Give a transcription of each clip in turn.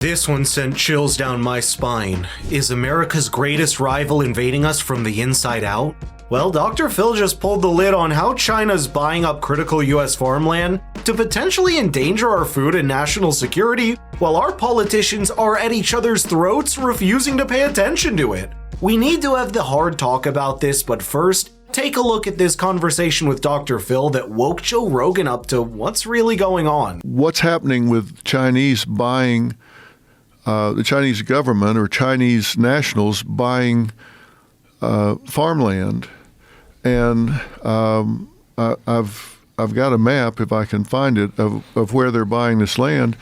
This one sent chills down my spine. Is America's greatest rival invading us from the inside out? Well, Dr. Phil just pulled the lid on how China's buying up critical US farmland to potentially endanger our food and national security, while our politicians are at each other's throats refusing to pay attention to it. We need to have the hard talk about this, but first, take a look at this conversation with Dr. Phil that woke Joe Rogan up to what's really going on. What's happening with Chinese buying, the Chinese government or Chinese nationals buying farmland, and I've got a map, if I can find it, of where they're buying this land,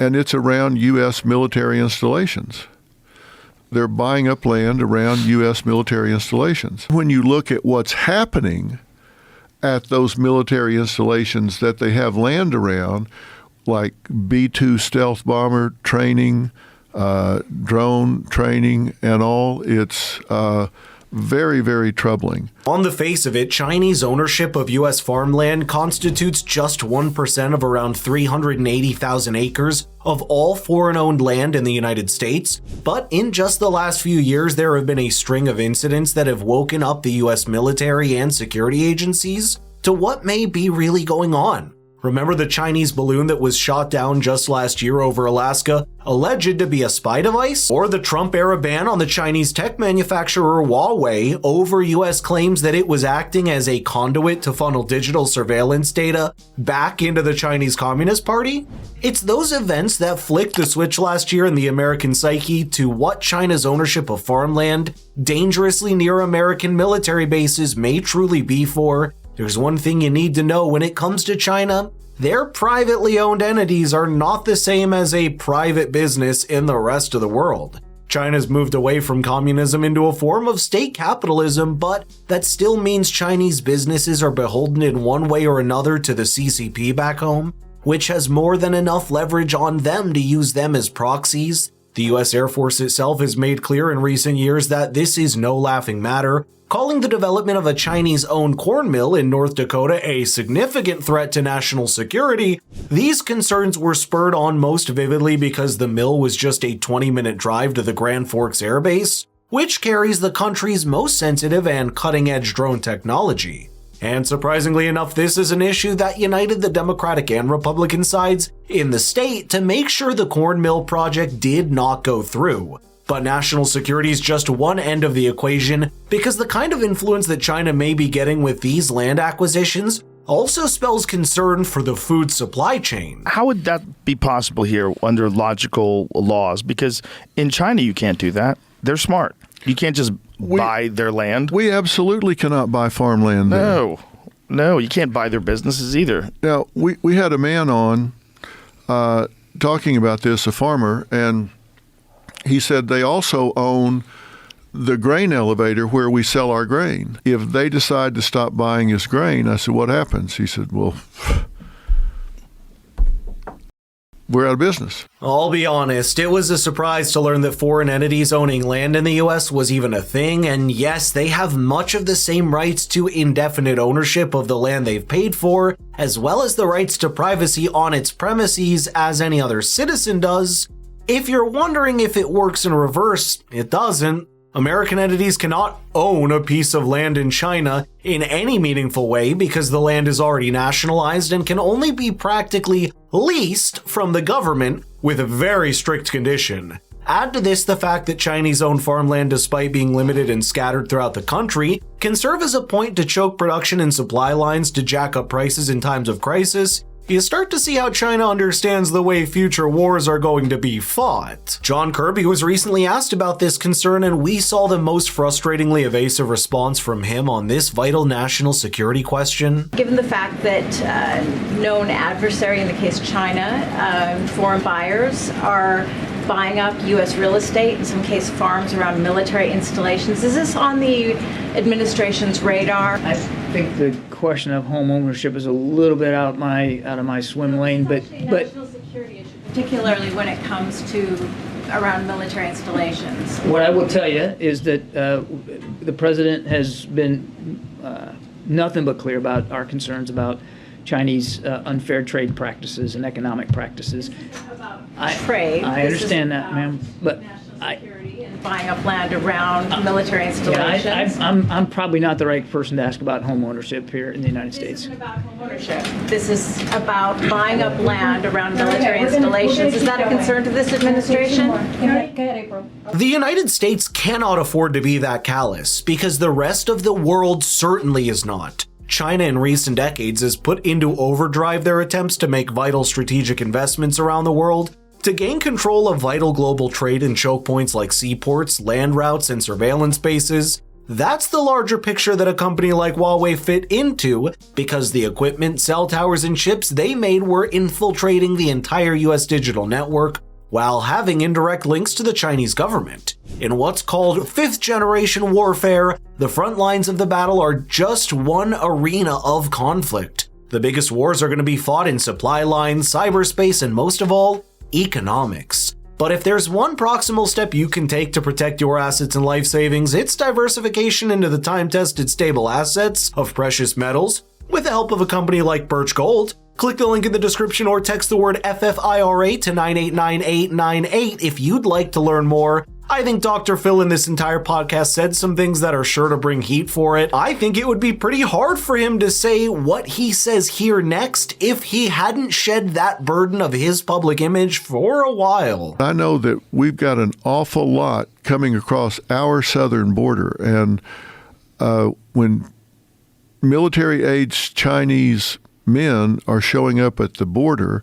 and it's around U.S. military installations. They're buying up land around U.S. military installations. When you look at what's happening at those military installations that they have land around, like B-2 stealth bomber training, drone training, and all, it's very, very troubling. On the face of it, Chinese ownership of U.S. farmland constitutes just 1% of around 380,000 acres of all foreign-owned land in the United States. But in just the last few years, there have been a string of incidents that have woken up the U.S. military and security agencies to what may be really going on. Remember the Chinese balloon that was shot down just last year over Alaska, alleged to be a spy device? Or the Trump-era ban on the Chinese tech manufacturer Huawei over US claims that it was acting as a conduit to funnel digital surveillance data back into the Chinese Communist Party? It's those events that flicked the switch last year in the American psyche to what China's ownership of farmland dangerously near American military bases may truly be for. There's one thing you need to know when it comes to China. Their privately owned entities are not the same as a private business in the rest of the world. China's moved away from communism into a form of state capitalism, but that still means Chinese businesses are beholden in one way or another to the CCP back home, which has more than enough leverage on them to use them as proxies. The US Air Force itself has made clear in recent years that this is no laughing matter, calling the development of a Chinese-owned corn mill in North Dakota a significant threat to national security. These concerns were spurred on most vividly because the mill was just a 20-minute drive to the Grand Forks Air Base, which carries the country's most sensitive and cutting-edge drone technology. And surprisingly enough, this is an issue that united the Democratic and Republican sides in the state to make sure the corn mill project did not go through. But national security is just one end of the equation, because the kind of influence that China may be getting with these land acquisitions also spells concern for the food supply chain. How would that be possible here under logical laws? Because in China, you can't do that. They're smart. You can't just buy their land. We absolutely cannot buy farmland there. No, you can't buy their businesses either. Now, we had a man on talking about this, a farmer, and he said they also own the grain elevator where we sell our grain. If they decide to stop buying his grain, I said, what happens? He said, well, we're out of business. I'll be honest, it was a surprise to learn that foreign entities owning land in the US was even a thing, and yes, they have much of the same rights to indefinite ownership of the land they've paid for, as well as the rights to privacy on its premises as any other citizen does. If you're wondering if it works in reverse, it doesn't. American entities cannot own a piece of land in China in any meaningful way because the land is already nationalized and can only be practically leased from the government with a very strict condition. Add to this the fact that Chinese-owned farmland, despite being limited and scattered throughout the country, can serve as a point to choke production and supply lines to jack up prices in times of crisis. You start to see how China understands the way future wars are going to be fought. John Kirby was recently asked about this concern, and we saw the most frustratingly evasive response from him on this vital national security question. Given the fact that known adversary, in the case China, foreign buyers are buying up U.S. real estate, in some case farms around military installations, is this on the administration's radar? I think the question of home ownership is a little bit out of my swim lane, but national security issue, particularly when it comes to around military installations. What I will tell you is that the president has been nothing but clear about our concerns about Chinese unfair trade practices and economic practices. trade. I understand that, ma'am, but Buying up land around military installations. I'm probably not the right person to ask about home ownership here in the United States. This isn't about home ownership. This is about buying up land around military installations. Is that a concern to this administration? Go ahead, April. The United States cannot afford to be that callous, because the rest of the world certainly is not. China in recent decades has put into overdrive their attempts to make vital strategic investments around the world, to gain control of vital global trade and choke points like seaports, land routes, and surveillance bases. That's the larger picture that a company like Huawei fit into, because the equipment, cell towers, and chips they made were infiltrating the entire US digital network while having indirect links to the Chinese government. In what's called fifth-generation warfare, the front lines of the battle are just one arena of conflict. The biggest wars are going to be fought in supply lines, cyberspace, and most of all, economics. But if there's one proximal step you can take to protect your assets and life savings, it's diversification into the time-tested stable assets of precious metals with the help of a company like Birch Gold. Click the link in the description or text the word FFIRA to 989898 if you'd like to learn more. I think Dr. Phil in this entire podcast said some things that are sure to bring heat for it. I think it would be pretty hard for him to say what he says here next if he hadn't shed that burden of his public image for a while. I know that we've got an awful lot coming across our southern border, and when military-aged Chinese men are showing up at the border,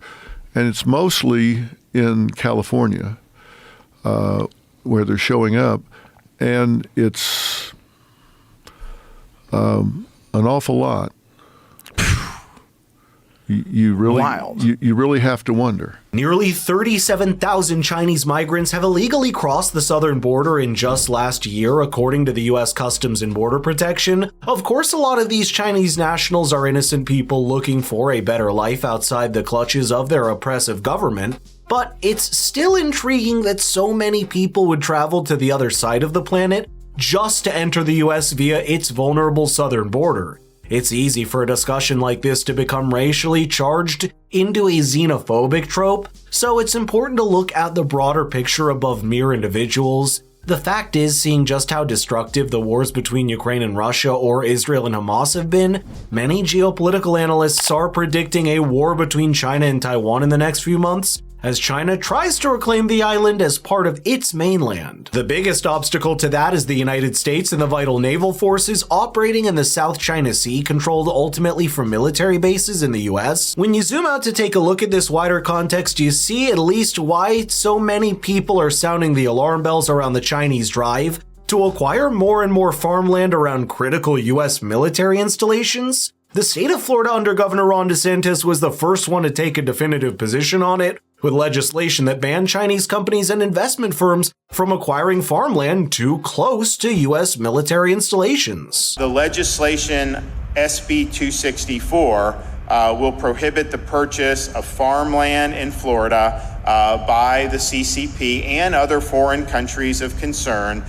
and it's mostly in California, where they're showing up, and it's an awful lot. You really, Wild. You really have to wonder. Nearly 37,000 Chinese migrants have illegally crossed the southern border in just last year, according to the U.S. Customs and Border Protection. Of course, a lot of these Chinese nationals are innocent people looking for a better life outside the clutches of their oppressive government. But it's still intriguing that so many people would travel to the other side of the planet just to enter the US via its vulnerable southern border. It's easy for a discussion like this to become racially charged into a xenophobic trope, so it's important to look at the broader picture above mere individuals. The fact is, seeing just how destructive the wars between Ukraine and Russia or Israel and Hamas have been, many geopolitical analysts are predicting a war between China and Taiwan in the next few months, as China tries to reclaim the island as part of its mainland. The biggest obstacle to that is the United States and the vital naval forces operating in the South China Sea, controlled ultimately from military bases in the US. When you zoom out to take a look at this wider context, you see at least why so many people are sounding the alarm bells around the Chinese drive to acquire more and more farmland around critical US military installations. The state of Florida under Governor Ron DeSantis was the first one to take a definitive position on it, with legislation that banned Chinese companies and investment firms from acquiring farmland too close to U.S. military installations. The legislation, SB 264, will prohibit the purchase of farmland in Florida by the CCP and other foreign countries of concern,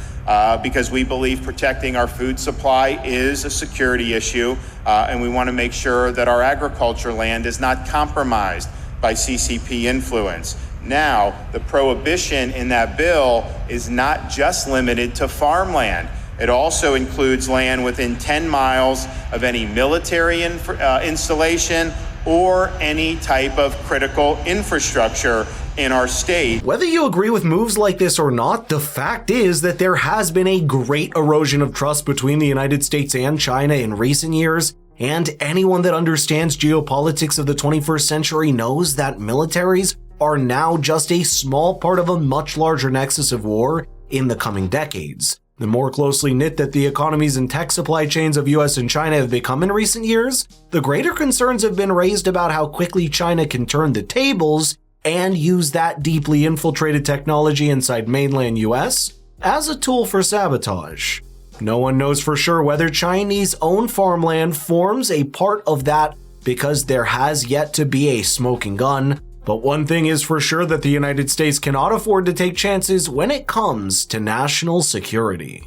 because we believe protecting our food supply is a security issue, and we want to make sure that our agriculture land is not compromised by CCP influence. Now, the prohibition in that bill is not just limited to farmland. It also includes land within 10 miles of any military installation or any type of critical infrastructure in our state. Whether you agree with moves like this or not, the fact is that there has been a great erosion of trust between the United States and China in recent years, and anyone that understands geopolitics of the 21st century knows that militaries are now just a small part of a much larger nexus of war in the coming decades. The more closely knit that the economies and tech supply chains of US and China have become in recent years, the greater concerns have been raised about how quickly China can turn the tables and use that deeply infiltrated technology inside mainland US as a tool for sabotage. No one knows for sure whether Chinese-owned farmland forms a part of that, because there has yet to be a smoking gun. But one thing is for sure, that the United States cannot afford to take chances when it comes to national security.